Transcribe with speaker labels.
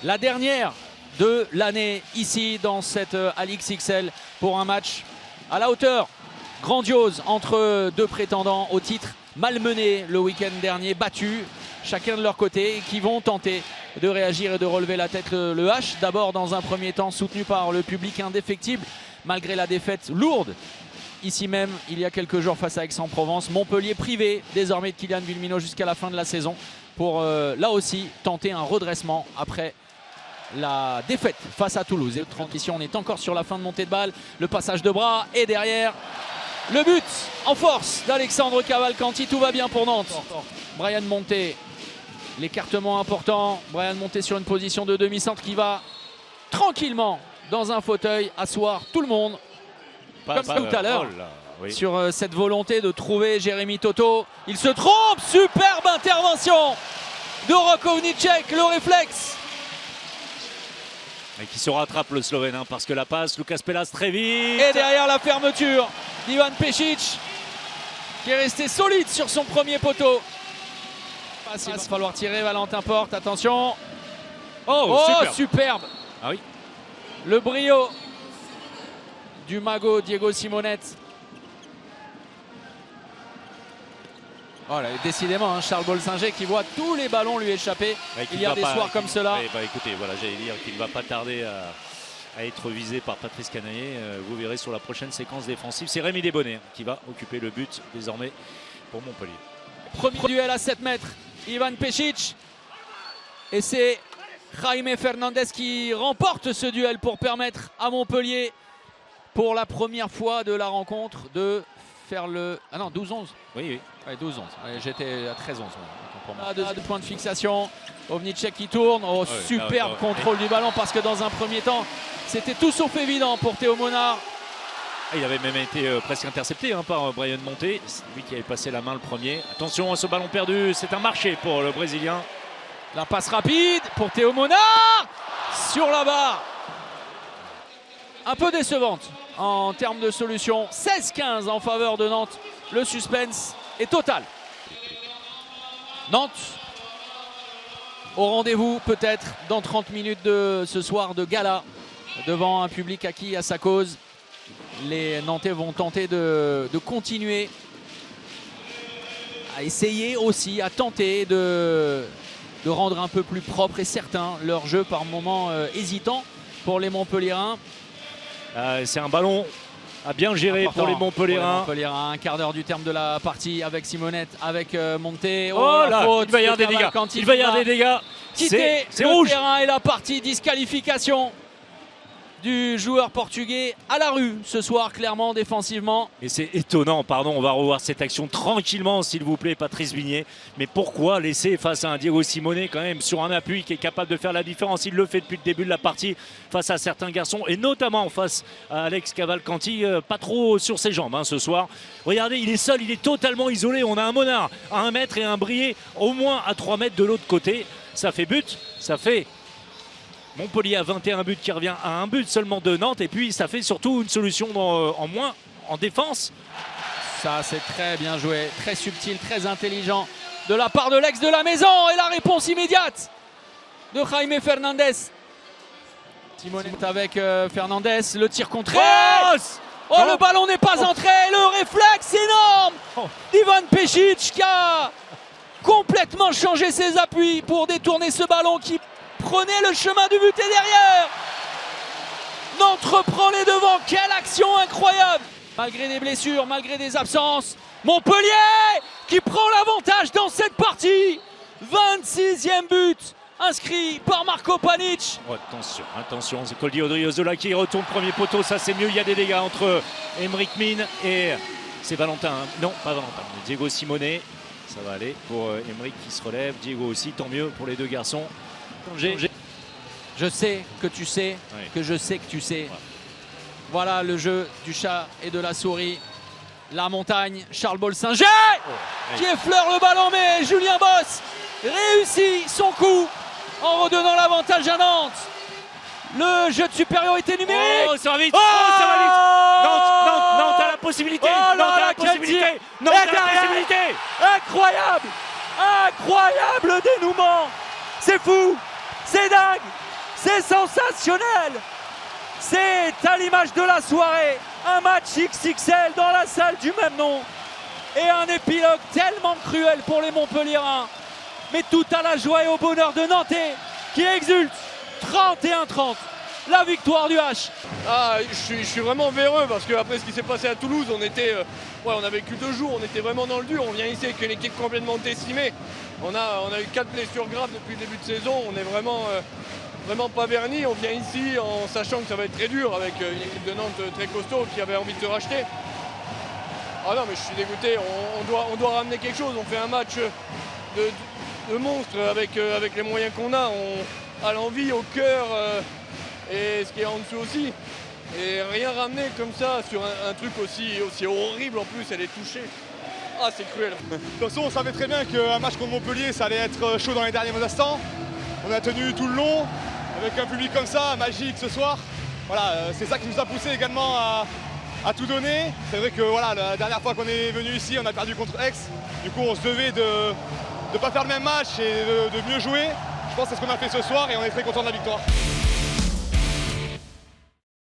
Speaker 1: La dernière de l'année ici dans cette Alix XL pour un match à la hauteur grandiose entre deux prétendants au titre malmenés le week-end dernier, battus chacun de leur côté, et qui vont tenter de réagir et de relever la tête le H. D'abord dans un premier temps soutenu par le public indéfectible malgré la défaite lourde ici même il y a quelques jours face à Aix-en-Provence. Montpellier privé désormais de Kylian Villemino jusqu'à la fin de la saison pour là aussi tenter un redressement après la défaite face à Toulouse. Et transition, on est encore sur la fin de montée de balle, le passage de bras et derrière le but en force d'Alexandre Cavalcanti. Tout va bien pour Nantes. Brian Monté, l'écartement important. Brian Monté sur une position de demi-centre qui va tranquillement dans un fauteuil asseoir tout le monde comme tout à l'heure.
Speaker 2: Oui.
Speaker 1: Sur cette volonté de trouver Jérémy Toto. Il se trompe, superbe intervention de Rokovnicek, le réflexe.
Speaker 2: Et qui se rattrape le Slovène hein, parce que la passe, Lucas Pelas très vite.
Speaker 1: Et derrière la fermeture d'Ivan Pešić qui est resté solide sur son premier poteau. Il va falloir tirer, Valentin Porte, attention.
Speaker 2: Oh,
Speaker 1: superbe.
Speaker 2: Ah oui.
Speaker 1: Le brio du mago Diego Simonette. Oh là, décidément, hein, Charles Bolsinger qui voit tous les ballons lui échapper. Il y a des soirs comme cela.
Speaker 2: Écoutez, voilà, j'allais dire qu'il ne va pas tarder à être visé par Patrice Canaillé. Vous verrez sur la prochaine séquence défensive. C'est Rémi Desbonnets qui va occuper le but désormais pour Montpellier.
Speaker 1: Premier duel à 7 mètres, Ivan Pešić. Et c'est Jaime Fernandez qui remporte ce duel pour permettre à Montpellier, pour la première fois de la rencontre, de faire le... Ah non, 12-11.
Speaker 2: Oui.
Speaker 1: Ouais, 12-11. J'étais à 13-11. Deux points de fixation. Ovnicek qui tourne. Oh, superbe contrôle du ballon parce que dans un premier temps, c'était tout sauf évident pour Théo Monard.
Speaker 2: Il avait même été presque intercepté hein, par Brian Monté. C'est lui qui avait passé la main le premier. Attention à ce ballon perdu. C'est un marché pour le Brésilien.
Speaker 1: La passe rapide pour Théo Monard sur la barre. Un peu décevante en termes de solution. 16-15 en faveur de Nantes. Le suspense est total. Nantes au rendez-vous peut-être dans 30 minutes de ce soir de gala devant un public acquis à sa cause. Les Nantais vont tenter de continuer à essayer aussi, à tenter de rendre un peu plus propre et certain leur jeu par moments hésitant pour les Montpelliérains.
Speaker 2: C'est un ballon à bien gérer pour les Montpelliérains.
Speaker 1: Un quart d'heure du terme de la partie avec Simonette, avec Monté.
Speaker 2: Oh là, il va y avoir des dégâts. Il va y avoir des dégâts.
Speaker 1: Quitter le terrain et la partie, disqualification du joueur portugais à la rue ce soir, clairement défensivement.
Speaker 2: Et c'est étonnant, pardon, on va revoir cette action tranquillement s'il vous plaît Patrice Vignet. Mais pourquoi laisser face à un Diego Simonette quand même sur un appui qui est capable de faire la différence? Il le fait depuis le début de la partie face à certains garçons et notamment face à Alex Cavalcanti, pas trop sur ses jambes hein, ce soir. Regardez, il est seul, il est totalement isolé. On a un Monard à 1 mètre et un Brié au moins à 3 mètres de l'autre côté. Ça fait but, ça fait... Montpellier a 21 buts qui revient à un but seulement de Nantes et puis ça fait surtout une solution en moins en défense.
Speaker 1: Ça c'est très bien joué, très subtil, très intelligent de la part de l'ex de la maison et la réponse immédiate de Jaime Fernandez. Simonette avec Fernandez, le tir contré. Oh, le ballon n'est pas entré, le réflexe énorme d'Ivan Pešić qui a complètement changé ses appuis pour détourner ce ballon qui prenait le chemin du but et derrière Nantes reprend les devants. Quelle action incroyable malgré des blessures, malgré des absences. Montpellier qui prend l'avantage dans cette partie. 26e but inscrit par Marco Panic.
Speaker 2: Oh, attention, c'est Coldi Odriozola qui retourne premier poteau, ça c'est mieux, il y a des dégâts entre Aymeric Mine et c'est Valentin, hein. Non pas Valentin, Diego Simonette. Ça va aller pour Aymeric qui se relève, Diego aussi, tant mieux pour les deux garçons.
Speaker 1: Je sais que tu sais, que je sais que tu sais. Ouais. Voilà le jeu du chat et de la souris. La montagne, Charles Bolsinger qui effleure le ballon, mais Julien Boss réussit son coup en redonnant l'avantage à Nantes. Le jeu de supériorité numérique.
Speaker 2: Oh, ça va vite. Ça va vite. Nantes a la possibilité. Nantes a la possibilité.
Speaker 1: Incroyable. Incroyable dénouement. C'est fou. C'est dingue. C'est sensationnel! C'est à l'image de la soirée, un match XXL dans la salle du même nom et un épilogue tellement cruel pour les Montpelliérains. Mais tout à la joie et au bonheur de Nantais qui exulte. 31-30, la victoire du H.
Speaker 3: Ah, je suis vraiment véreux parce qu'après ce qui s'est passé à Toulouse, on a vécu 2 jours, on était vraiment dans le dur. On vient ici avec une équipe complètement décimée. On a eu 4 blessures graves depuis le début de saison. On est vraiment pas vernis. On vient ici en sachant que ça va être très dur avec une équipe de Nantes très costaud qui avait envie de se racheter. Ah non, mais je suis dégoûté. On doit ramener quelque chose. On fait un match de monstre avec les moyens qu'on a. À l'envie, au cœur et ce qui est en dessous aussi. Et rien ramener comme ça sur un truc aussi horrible en plus, elle est touchée. Ah, c'est cruel.
Speaker 4: De toute façon, on savait très bien qu'un match contre Montpellier, ça allait être chaud dans les derniers instants. On a tenu tout le long, avec un public comme ça, magique ce soir. Voilà, c'est ça qui nous a poussé également à tout donner. C'est vrai que voilà, la dernière fois qu'on est venu ici, on a perdu contre Aix. Du coup, on se devait de ne pas faire le même match et de mieux jouer. Je pense que c'est ce qu'on a fait ce soir et on est très content de la victoire.